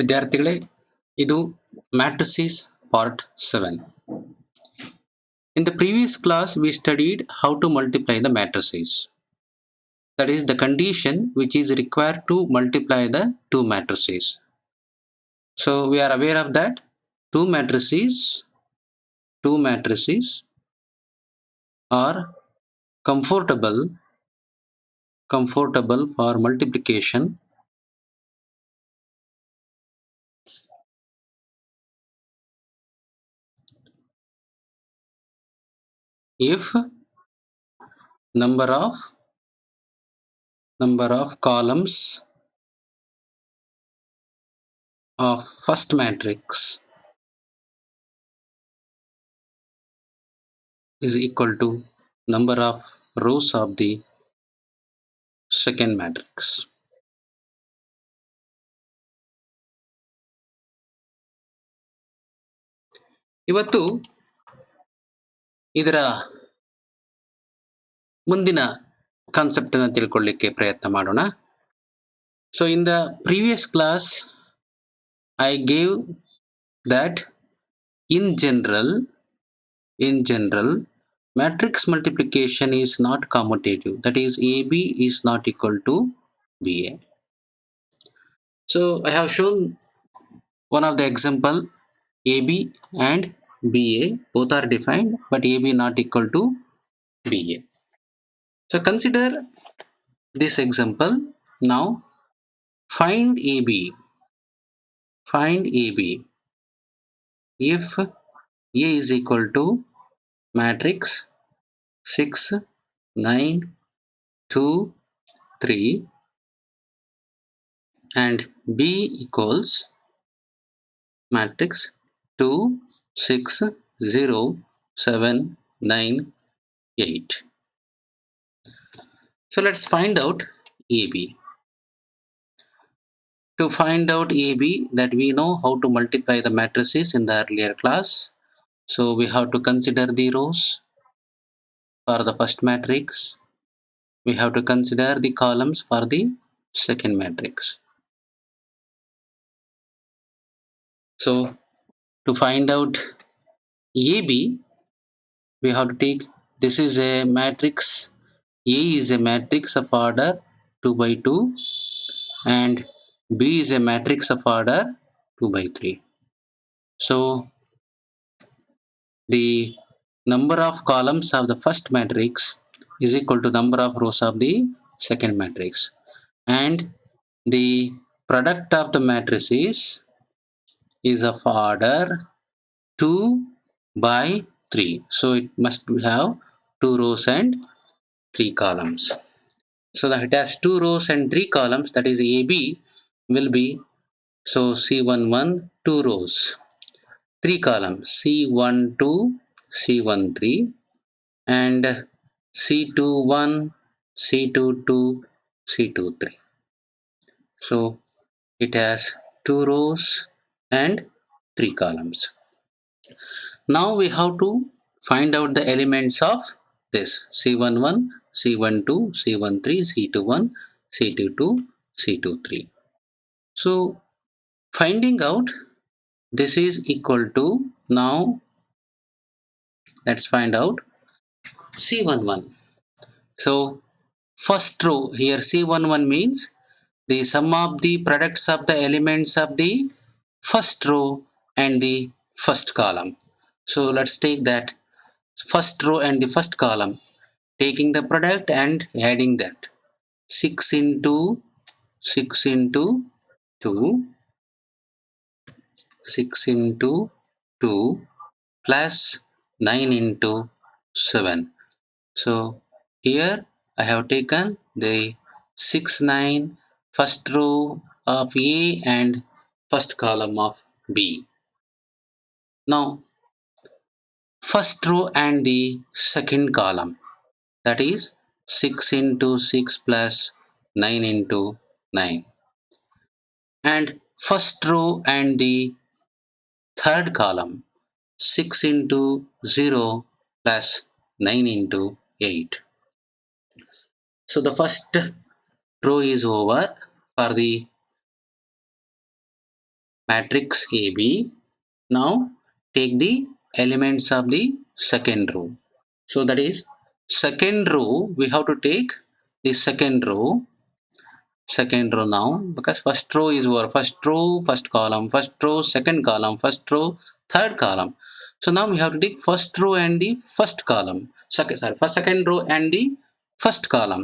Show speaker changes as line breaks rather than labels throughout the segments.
ವಿದ್ಯಾರ್ಥಿಗಳೇ, ಇದು matrices part 7. In the previous class we studied how to multiply the matrices. That is the condition which is required to multiply the two matrices. So we are aware of that two matrices are comfortable for multiplication if number of columns of first matrix is equal to number of rows of the second matrix. ಇವತ್ತು ಇದರ ಮುಂದಿನ concept ಅನ್ನು ತಿಳ್ಕೊಳ್ಳಿಕ್ಕೆ ಪ್ರಯತ್ನ ಮಾಡೋಣ. So in the previous class I gave that in general matrix multiplication is not commutative. That is, AB is not equal to BA. So I have shown one of the example. AB and BA both are defined, but AB not equal to BA. So consider this example. Now find AB if A is equal to matrix 6 9 2 3 and B equals matrix 2 6 0 7 9 8. So let's find out AB. To find out AB, that we know how to multiply the matrices in the earlier class. So we have to consider the rows for the first matrix. We have to consider the columns for the second matrix. So to find out AB, we have to take, this is a matrix. A is a matrix of order 2 by 2 and B is a matrix of order 2 by 3. So the number of columns of the first matrix is equal to number of rows of the second matrix, and the product of the matrices is of order 2 by 3. So it must have 2 rows and 3 columns. So that it has 2 rows and 3 columns, that is AB will be, so C11 2 rows, 3 columns, C12 C13 and C21 C22 C23. So it has 2 rows and 3 columns. Now we have to find out the elements of this C11 C12 C13 C21 C22 C23. So finding out this is equal to, now let's find out C11. So first row here, C11 means the sum of the products of the elements of the first row and the first column. So let's take that first row and the first column, taking the product and adding that. 6 into 2, 6 into 2 plus 9 into 7. So here I have taken the 6 9 first row of A and first column of B. Now first row and the second column, that is 6 into 6 plus 9 into 9, and first row and the third column, 6 into 0 plus 9 into 8. So the first row is over for the matrix AB. Now take the elements of the second row. So that is second row, we have to take the second row now, because first row is our first row, first column, first row, second column, first row, third column. So now we have to take first row and the first column. Second row and the first column.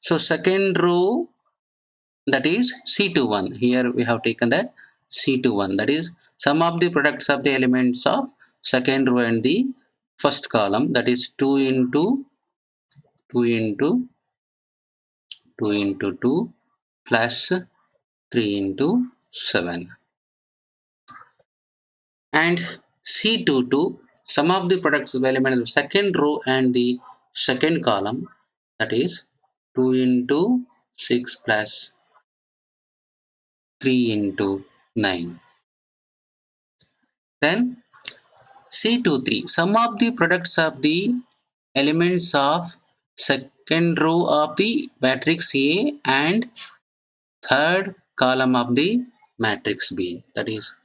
So second row, that is C21. Here we have taken that C21. That is sum of the products of the elements of second row and the first column. That is 2 into 2 into 2 into 2 plus 3 into 7. And C22, sum of the products of elements of second row and the second column. That is 2 into 6 plus 3 into 9. Then C23, sum of the products of the elements of second row of the matrix A and third column of the matrix B. That is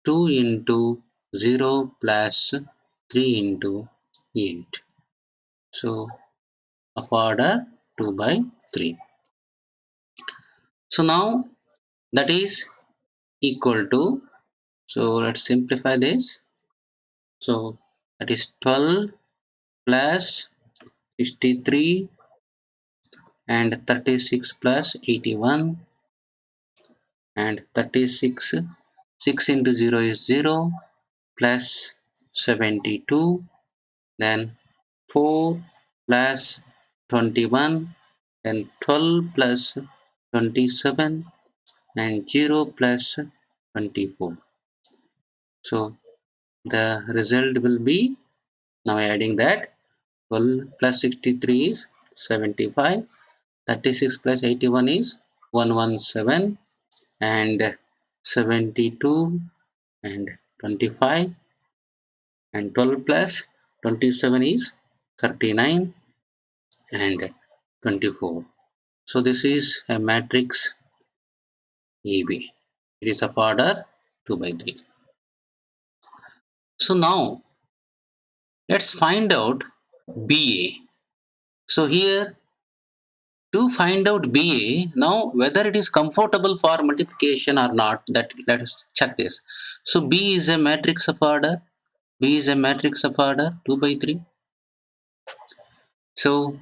2 into 0 plus 3 into 8. So of order 2 by 3. So now that is equal to, so let's simplify this. So that is 12 plus 63 and 36 plus 81 and 36. 6 into 0 is 0 plus 72, then 4 plus 21, then 12 plus 27 and 0 plus 24. So the result will be, now adding that, 12 plus 63 is 75, 36 plus 81 is 117, and 72 and 25, and 12 plus 27 is 39 and 24. So this is a matrix AB. It is of order 2 by 3. So now let's find out BA. So here, to find out BA, now whether it is comfortable for multiplication or not, that let us check this. So B is a matrix of order. B is a matrix of order 2 by 3. So,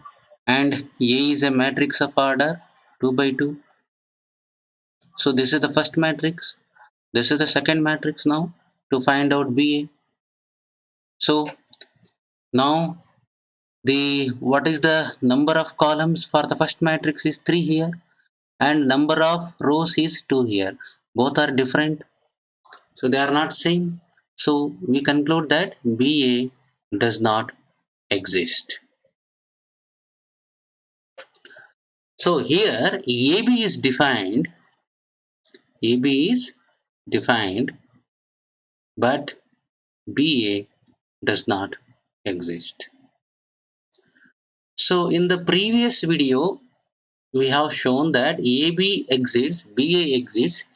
and A is a matrix of order 2 by 2. So this is the first matrix. This is the second matrix now to find out BA. So now what is the number of columns for the first matrix is 3 here, and number of rows is 2 here. Both are different, so they are not same. So we conclude that BA does not exist. So here AB is defined. AB is defined, but BA does not exist. So in the previous video, we have shown that AB exists, BA exists,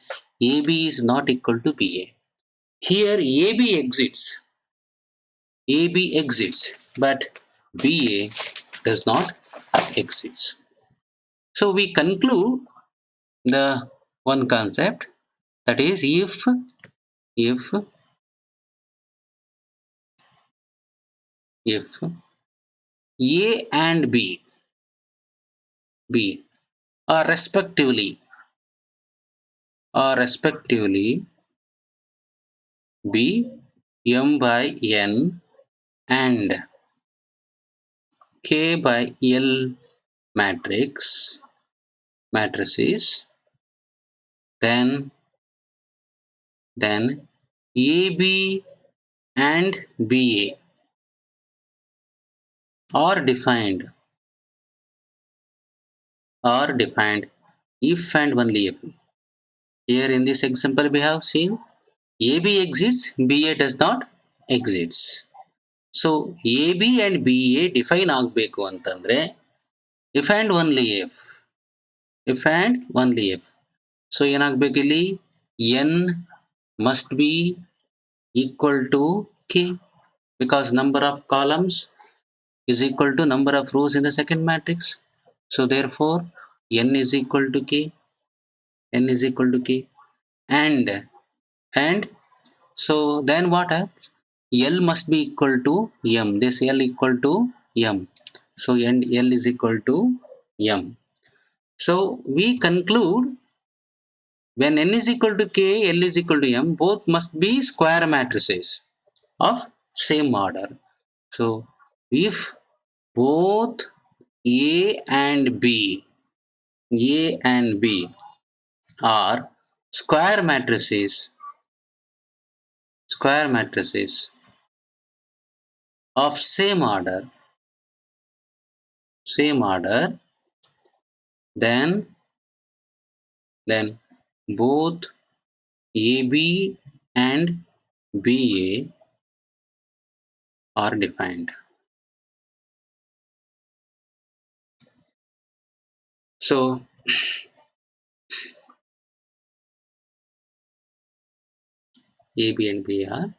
AB is not equal to BA. Here AB exists, but BA does not exist. So we conclude the one concept, that is, if A and B are respectively B M by N and K by L matrices, then AB and BA are defined if and only if. Here in this example we have seen AB exists, BA does not exist. So AB and BA define ಆಗಬೇಕು ಅಂತಂದ್ರೆ if and only if. So ಏನಾಗಬೇಕು ಇಲ್ಲಿ n must be equal to k, because number of columns is equal to number of rows in the second matrix. So therefore n is equal to k, n is equal to k. And so then what happens? L must be equal to m. This L equal to m. So L is equal to m. So we conclude when n is equal to k, L is equal to m, both must be square matrices of same order. So if both A and B, A and B are square matrices of same order, then both AB and BA are defined. So AB and BA are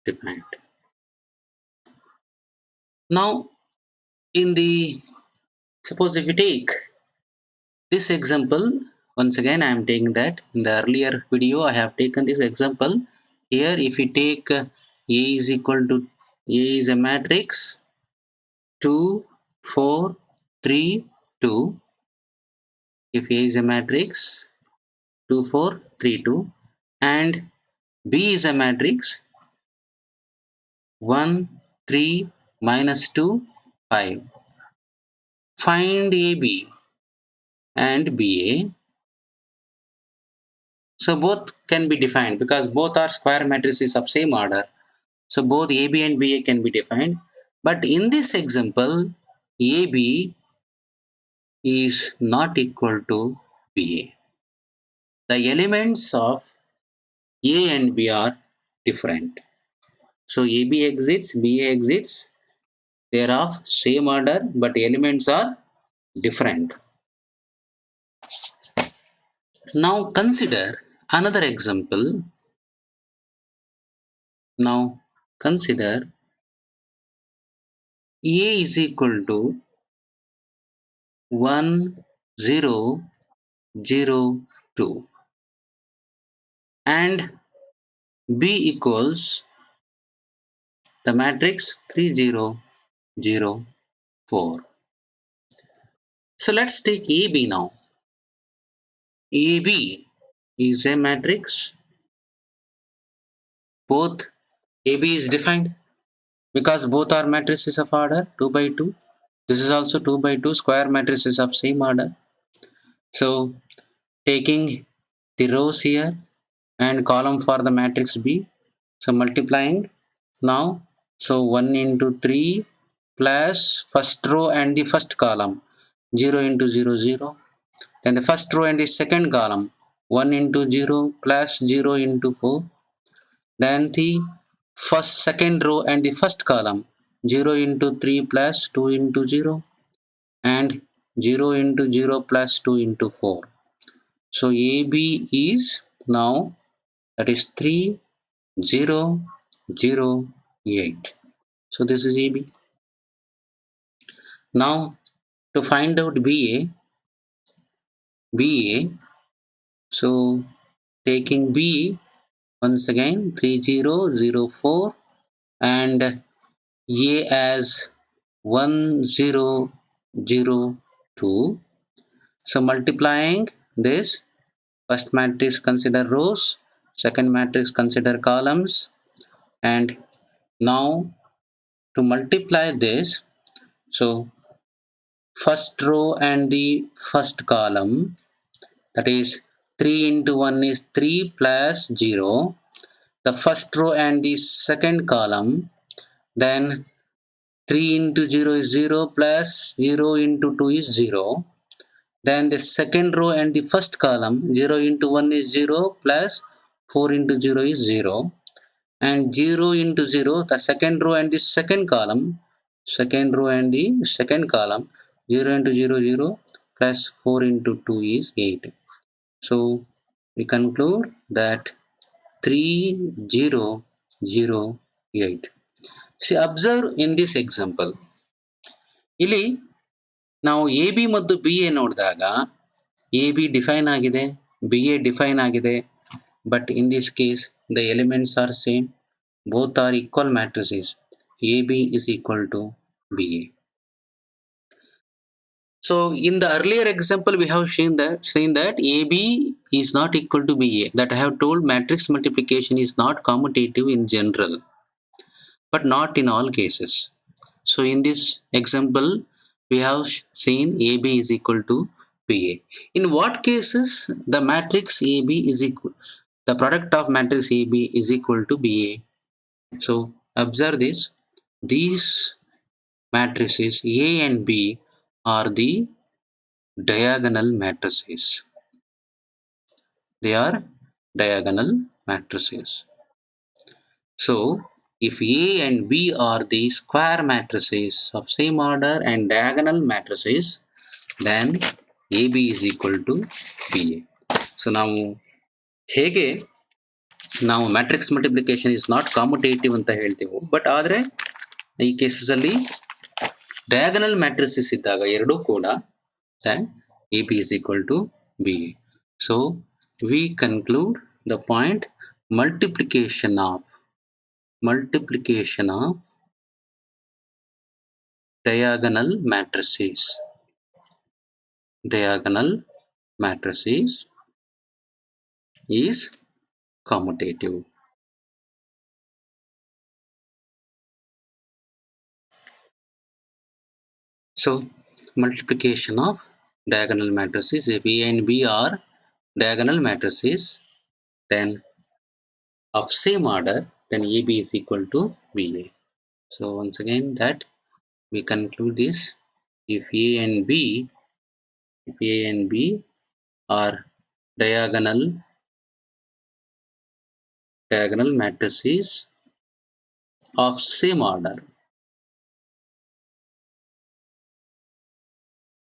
defined. Now, suppose if you take this example, once again I am taking that in the earlier video I have taken this example. Here if we take A is equal to, A is a matrix 2, 4, 3, 2. If A is a matrix 2, 4, 3, 2, and B is a matrix 1, 3, minus 2, 5. Find AB and BA. So both can be defined because both are square matrices of same order. So both AB and BA can be defined. But in this example, AB is not equal to BA. The elements of A and B are different. So AB exists, BA exists. They are of same order, but elements are different. Now consider another example. Now consider A is equal to 1, 0, 0, 2 and B equals the matrix 3, 0, 0, 4. So let's take AB now. AB is a matrix. Both AB is defined because both are matrices of order 2 by 2. This is also 2 by 2 square matrices of same order. So taking the rows here and column for the matrix B. So multiplying now. So 1 into 3 plus first row and the first column 0 into 0, 0. Then the first row and the second column 1 into 0 plus 0 into 4. Then the second row and the first column 0 into 3 plus 2 into 0 and 0 into 0 plus 2 into 4. So AB is now that is 3, 0, 0, 8. So this is AB. Now to find out BA, so taking B once again 3, 0, 0, 4 and A as 1, 0, 0, 2. So multiplying this, first matrix consider rows, second matrix consider columns, and now to multiply this, so first row and the first column, that is 3 into 1 is 3 plus 0. The first row and the second column, then 3 into 0 is 0 plus 0 into 2 is 0. Then the second row and the first column 0 into 1 is 0 plus 4 into 0 is 0. And 0 into 0, the second row and the second column 0 into 0, 0 plus 4 into 2 is 8. So we conclude that 3008. See, observe in this example. ಇಲ್ಲಿ ನಾವು A B ಮತ್ತು B A ನೋಡಿದಾಗ A B define ಆಗಿದೆ, B A define ಆಗಿದೆ. But in this case, the elements are same. Both are equal matrices. AB is equal to BA. So in the earlier example, we have seen that AB is not equal to BA. That I have told matrix multiplication is not commutative in general, but not in all cases. So in this example, we have seen AB is equal to BA. In what cases the matrix AB is equal? The product of matrix AB is equal to BA. So observe this. These matrices A and B are the diagonal matrices. They are diagonal matrices. So if A and B are the square matrices of same order and diagonal matrices, then AB is equal to BA. So ನಾವು ಹೇಗೆ ನಾವು matrix multiplication is not ಕಾಮುಟೇಟಿವ್ ಅಂತ ಹೇಳ್ತೀವಿ, but ಆದರೆ ಈ ಕೇಸಲ್ಲಿ diagonal matrices ಇದ್ದಾಗ ಎರಡೂ ಕೂಡ then AB is equal to BA. So we conclude the point multiplication of diagonal matrices is commutative. So multiplication of diagonal matrices, if A and B are diagonal matrices then of same order, then AB is equal to BA. So once again that we conclude this: if A and B are diagonal matrices of same order,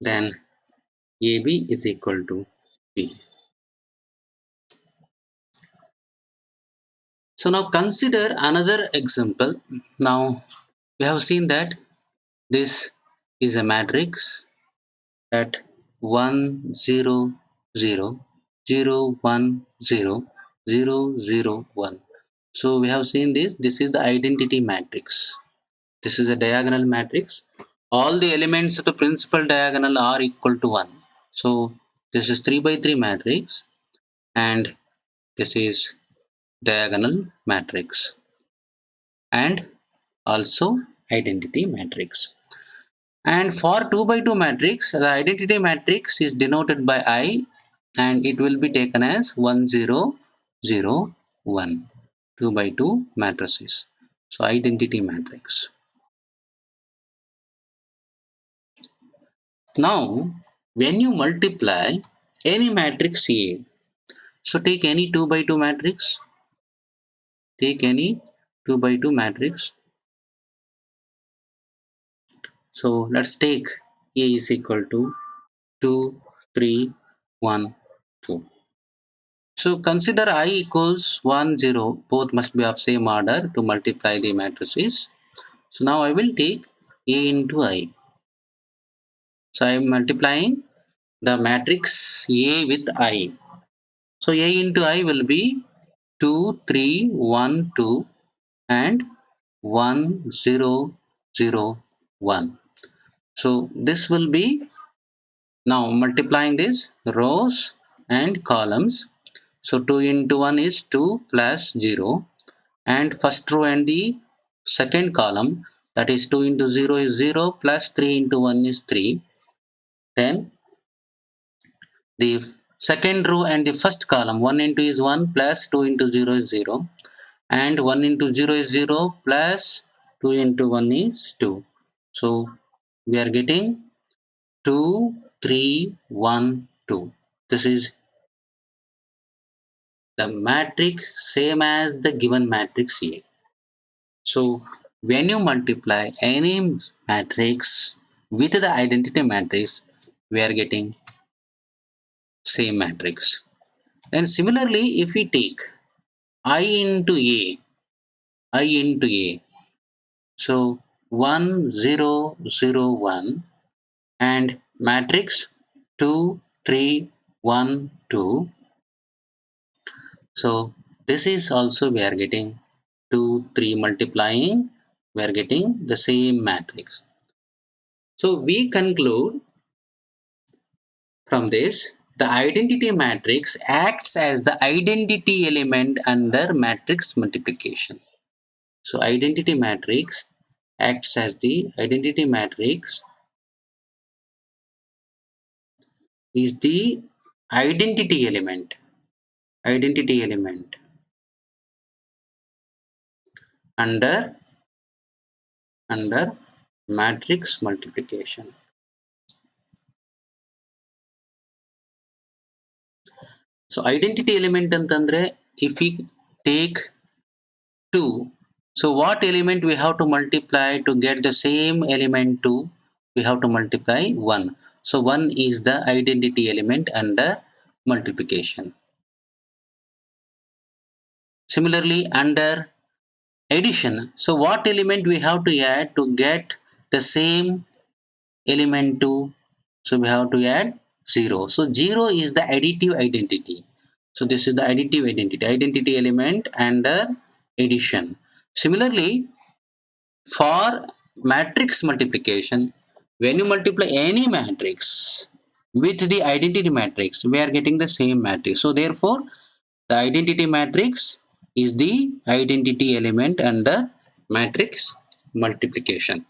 then AB is equal to B. So now consider another example. Now we have seen that this is a matrix at 1 0 0 0 1 0 0 0 1. So we have seen this is the identity matrix. This is a diagonal matrix. All the elements of the principal diagonal are equal to 1. So this is 3 by 3 matrix and this is diagonal matrix and also identity matrix. And for 2 by 2 matrix, the identity matrix is denoted by I and it will be taken as 1 0 0 1. 2 by 2 matrices. So identity matrix. Now when you multiply any matrix A, so take any 2 by 2 matrix. Take any 2 by 2 matrix. So let's take A is equal to 2 3 1 2. So consider I equals 1 0. Both must be of same order to multiply the matrices. So now I will take A into I. So I am multiplying the matrix A with I. So A into I will be 2 3 1 2 and 1 0 0 1. So this will be now multiplying these rows and columns. So 2 into 1 is 2 plus 0 and first row and the second column, that is 2 into 0 is 0 plus 3 into 1 is 3. Then the second row and the first column, 1 into is 1 plus 2 into 0 is 0 and 1 into 0 is 0 plus 2 into 1 is 2. So we are getting 2 3 1 2. This is the matrix same as the given matrix A. So when you multiply any matrix with the identity matrix, we are getting same matrix. Then similarly, if we take I into A, I into A. So 1 0 0 1 and matrix 2 3 1 2. So this is also we are getting 2 3 multiplying, we are getting the same matrix. So we conclude from this, the identity matrix acts as the identity element under matrix multiplication. So identity matrix acts as the identity matrix is the identity element under matrix multiplication. So identity element ಅಂತಂದ್ರೆ if we take 2, so what element we have to multiply to get the same element 2? We have to multiply 1. So 1 is the identity element under multiplication. Similarly, under addition, so what element we have to add to get the same element 2? So we have to add 0. So 0 is the additive identity. So this is the additive identity element under addition. Similarly, for matrix multiplication, when you multiply any matrix with the identity matrix, we are getting the same matrix. So therefore, the identity matrix is the identity element under matrix multiplication.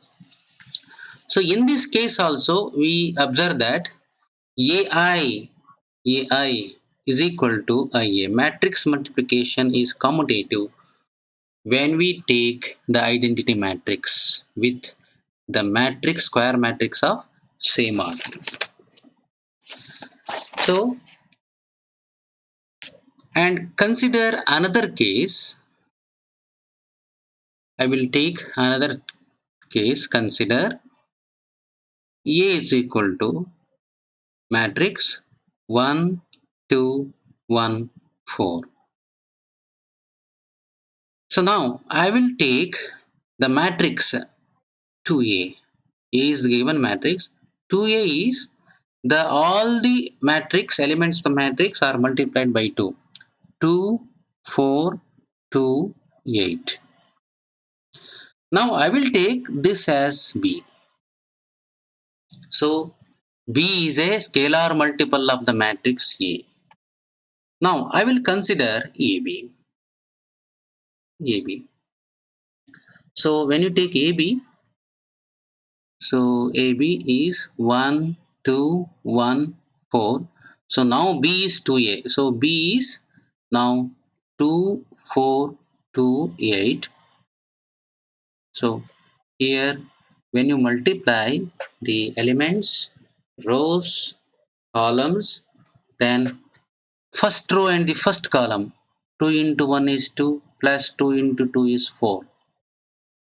So in this case also, we observe that AI is equal to IA. Matrix multiplication is commutative when we take the identity matrix with the matrix square matrix of same order. So, and consider another case. I will take another case. Consider A is equal to matrix 1 2 1 4. So now I will take the matrix 2A. A is given matrix. 2A is the all the matrix elements of the matrix are multiplied by 2. 2, 4, 2, 8. Now I will take this as B. So B is a scalar multiple of the matrix A. Now I will consider AB. AB. So when you take AB, so AB is 1, 2, 1, 4. So now B is 2A. So B is now 2, 4, 2, 8. So here when you multiply the elements, rows, columns, then first row and the first column, 2 into 1 is 2 plus 2 into 2 is 4.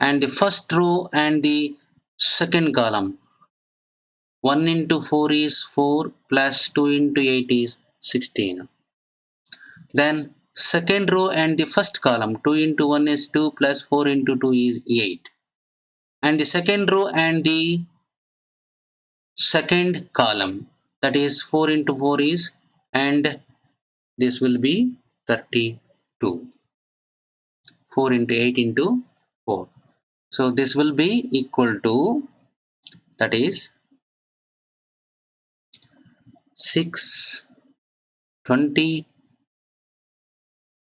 And the first row and the second column, 1 into 4 is 4 plus 2 into 8 is 16. Then second row and the first column, 2 into 1 is 2 plus 4 into 2 is 8. And the second row and the second column, that is 4 into 4 is, and this will be 32. 4 into 8 into 4. So this will be equal to, that is 6, 20,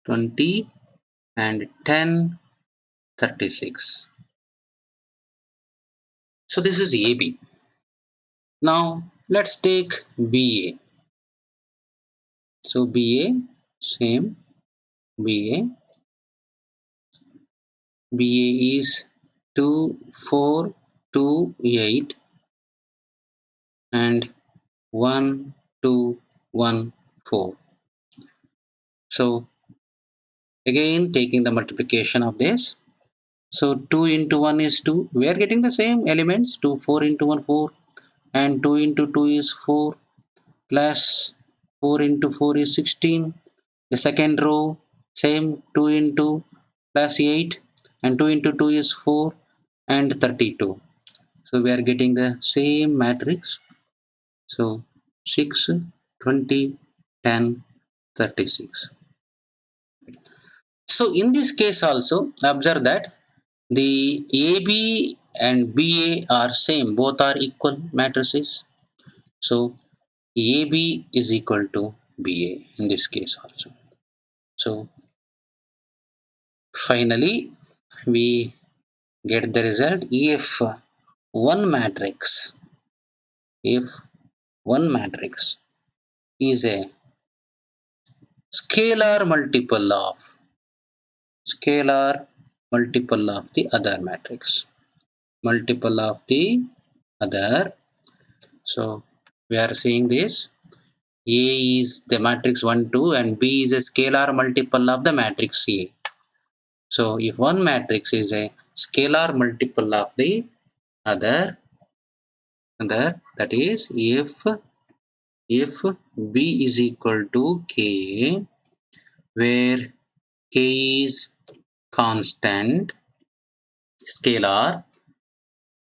20 and 10, 36. So this is AB. Now let's take BA. So BA, same, BA. BA is 2, 4, 2, 8 and 1, 2, 1, 4. So again taking the multiplication of this. So 2 into 1 is 2. We are getting the same elements. 2, 4 into 1, 4. And 2 into 2 is 4. Plus 4 into 4 is 16. The second row, same 2 into plus 8 and 2 into 2 is 4 and 32. So we are getting the same matrix. So 6, 20, 10, 36. So in this case also observe that the AB and BA are same, both are equal matrices. So AB is equal to BA in this case also. So finally we get the result if one matrix if one matrix is a scalar multiple of the other matrix, multiple of the other. So we are seeing this A is the matrix 1 2 and B is a scalar multiple of the matrix A. So if one matrix is a scalar multiple of the other, that is if B is equal to K, where K is constant scalar,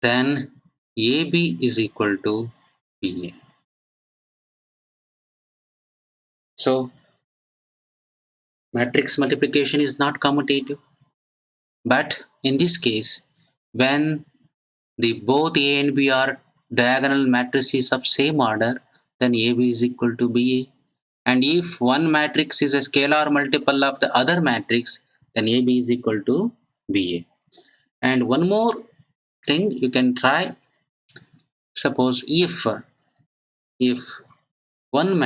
then AB is equal to BA. So matrix multiplication is not commutative, but in this case when the both A and B are diagonal matrices of same order, then AB is equal to BA. And if one matrix is a scalar multiple of the other matrix, then AB is equal to BA. And one more thing you can try. Suppose if one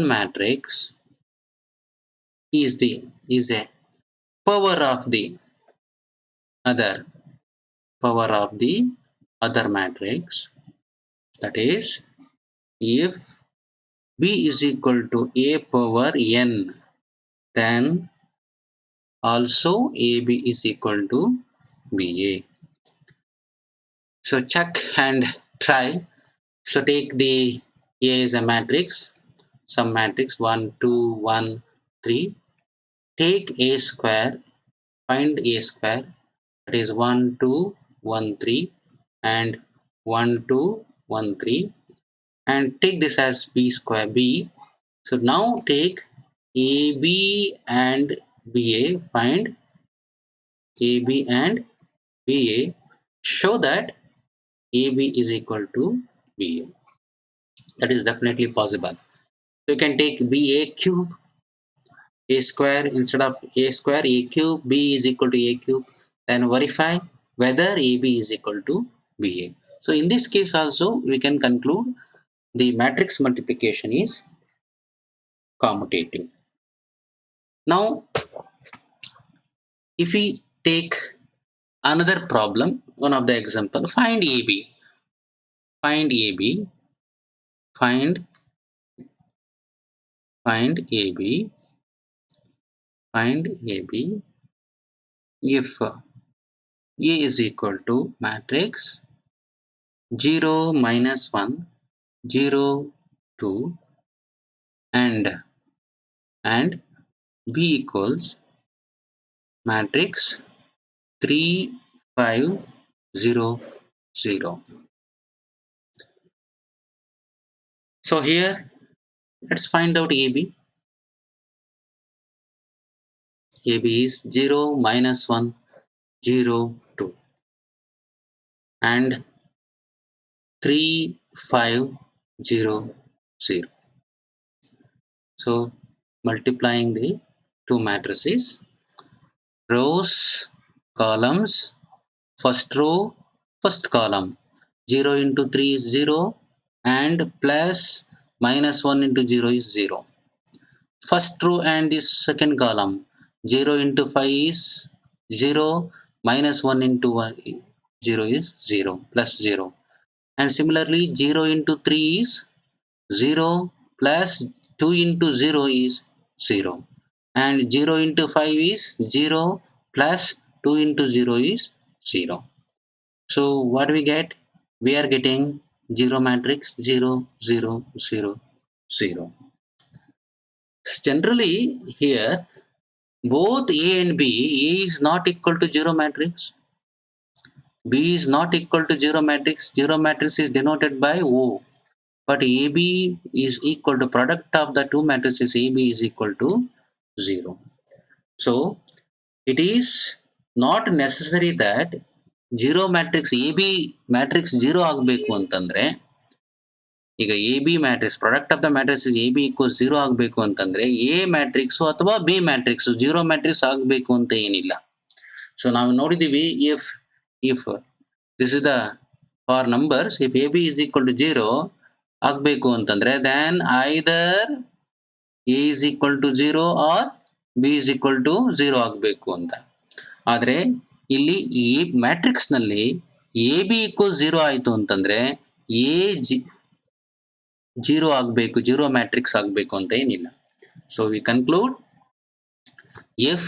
matrix is a power of the other matrix, that is if B is equal to A power n, then also AB is equal to BA. So check and try. So take the A is a matrix, some matrix 1 2 1 3. Take A square, find A square, that is 1 2 1 3 and 1 2 1 3, and take this as B square B. So now take AB and BA, find AB and BA, show that AB is equal to BA. That is definitely possible. So you can take BA cube, A square instead of A square, A cube, B is equal to A cube, then verify whether AB is equal to BA. So in this case also we can conclude the matrix multiplication is commutative. Now if we take another problem, one of the example, find AB, find AB, find AB, find AB if A is equal to matrix 0 minus 1 0 2 and B equals matrix 3 5 0 0. So here let's find out AB. AB is 0 minus 1 0 2 and 3 5 0 0. So multiplying the two matrices, rows, columns, first row, first column, 0 into 3 is 0 and plus minus 1 into 0 is 0. First row and the second column, 0 into 5 is 0, minus 1 into 1, 0 is 0, plus 0. And similarly 0 into 3 is 0, plus 2 into 0 is 0. And 0 into 5 is 0, plus 2 into 0 is 0. So what we get? We are getting 0 matrix 0 0 0 0. Generally here both A and B, A is not equal to 0 matrix, B is not equal to 0 matrix. 0 matrix is denoted by O, but AB is equal to product of the two matrices AB is equal to 0. So it is not necessary that 0 matrix AB matrix 0 ಆಗಬೇಕು ಅಂತಂದ್ರೆ ಈಗ AB matrix product of the matrices AB equals 0 ಆಗಬೇಕು ಅಂತಂದ್ರೆ A matrix ಅಥವಾ B matrix 0 matrix ಆಗಬೇಕು ಅಂತ ಏನಿಲ್ಲ. So ನಾವು ನೋಡಿದೀವಿ if this is the for numbers, if AB is equal to 0 ಆಗಬೇಕು ಅಂತಂದ್ರೆ then either A is equal to 0 or B is equal to 0 ಆಗಬೇಕು ಅಂತ. ಆದರೆ ಇಲ್ಲಿ ಈ ಮ್ಯಾಟ್ರಿಕ್ಸ್ ನಲ್ಲಿ AB equals 0 ಆಯಿತು ಅಂತಂದ್ರೆ A 0 ಆಗಬೇಕು, 0 ಮ್ಯಾಟ್ರಿಕ್ಸ್ ಆಗಬೇಕು ಅಂತ ಏನಿಲ್ಲ. So we conclude if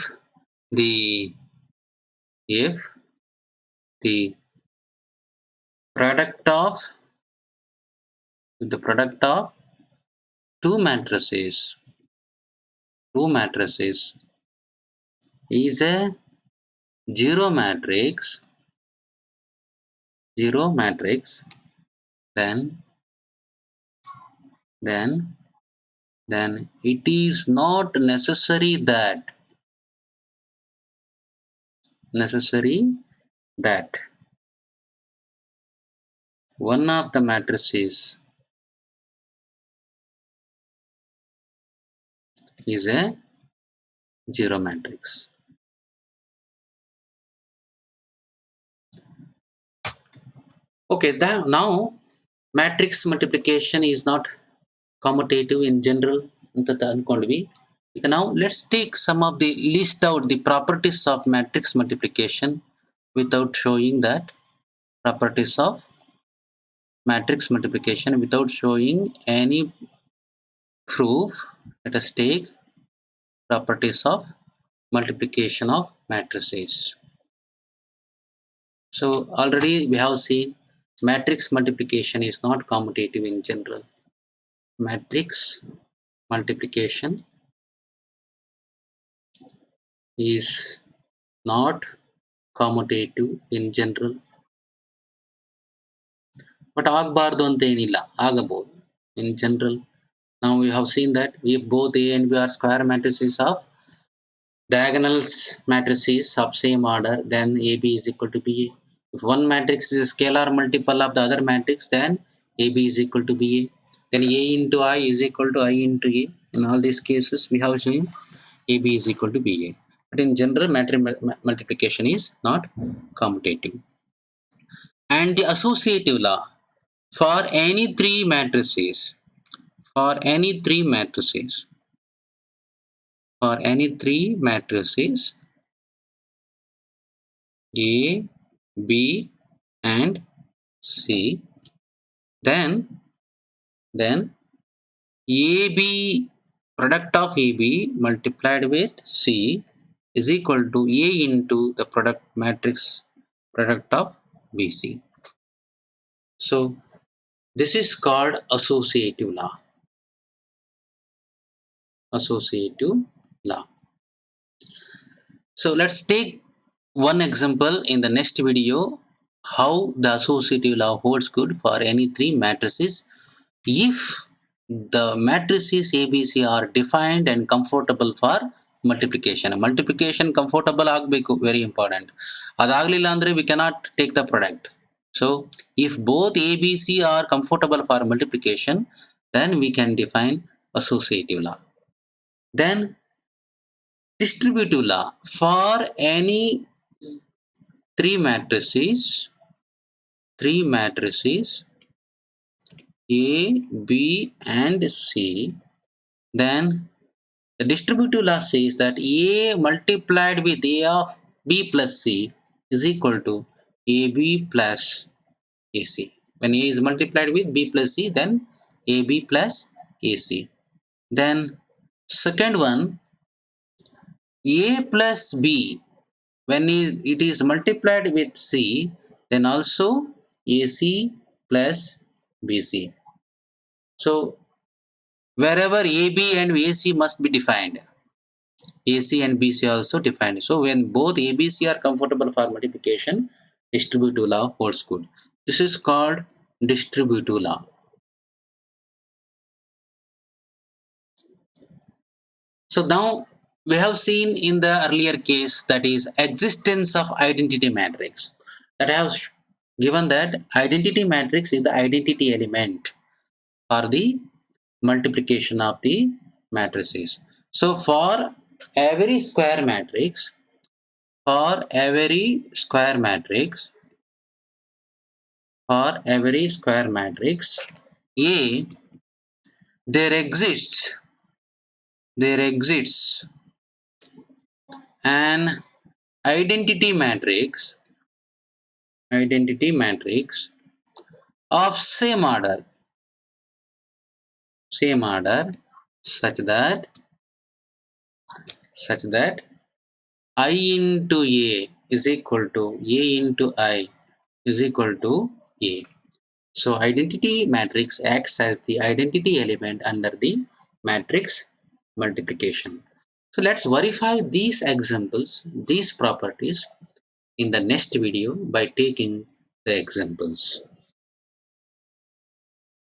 the product of two matrices is a 0 matrix, then it is not necessary that one of the matrices is a 0 matrix. Okay, now matrix multiplication is not commutative in general ಅಂತ ಅನ್ಕೊಂಡ್ವಿ. ಈಗ now let's take some of the list out the properties of matrix multiplication without showing that properties of matrix multiplication without showing any proof. Let us take properties of multiplication of matrices. So already we have seen matrix multiplication is not commutative in general. Matrix multiplication is not commutative in general. But ಆಗಬಾರ್ದು ಅಂತ ಏನಿಲ್ಲ, ಆಗಬಹುದು in general. Now we have seen that if both A and B are square matrices of diagonals matrices of same order, then AB is equal to BA. If one matrix is a scalar multiple of the other matrix, then AB is equal to BA. Then A into I is equal to I into A. In all these cases, we have seen AB is equal to BA. But in general, matrix multiplication is not commutative. And the associative law for any three matrices, A, B and C, then AB, product of AB multiplied with C is equal to A into the matrix product of BC. So this is called associative law. So let's take one example in the next video how the associative law holds good for any three matrices if the matrices ABC are defined and comfortable for multiplication comfortable ಆಗಬೇಕು, very important. ಅದಾಗಲಿಲ್ಲ ಅಂದ್ರೆ we cannot take the product. So if both ABC are comfortable for multiplication, then we can define associative law. Then distributive law for any three matrices A, B and C, then the distributive law says that A multiplied with A of B plus C is equal to AB plus AC. When A is multiplied with B plus C, then AB plus AC. Then second one, A plus B, when it is multiplied with C, then also AC plus BC. So wherever AB and AC must be defined. AC and BC also defined. So when both ABC are comfortable for multiplication, distributive law holds good. This is called distributive law. So now we have seen in the earlier case, that is existence of identity matrix, that I have given that identity matrix is the identity element for the multiplication of the matrices. So for every square matrix, for every square matrix, for every square matrix A, there exists an identity matrix of same order such that I into A is equal to A into I is equal to A. So identity matrix acts as the identity element under the matrix multiplication. So let's verify these examples, these properties in the next video by taking the examples.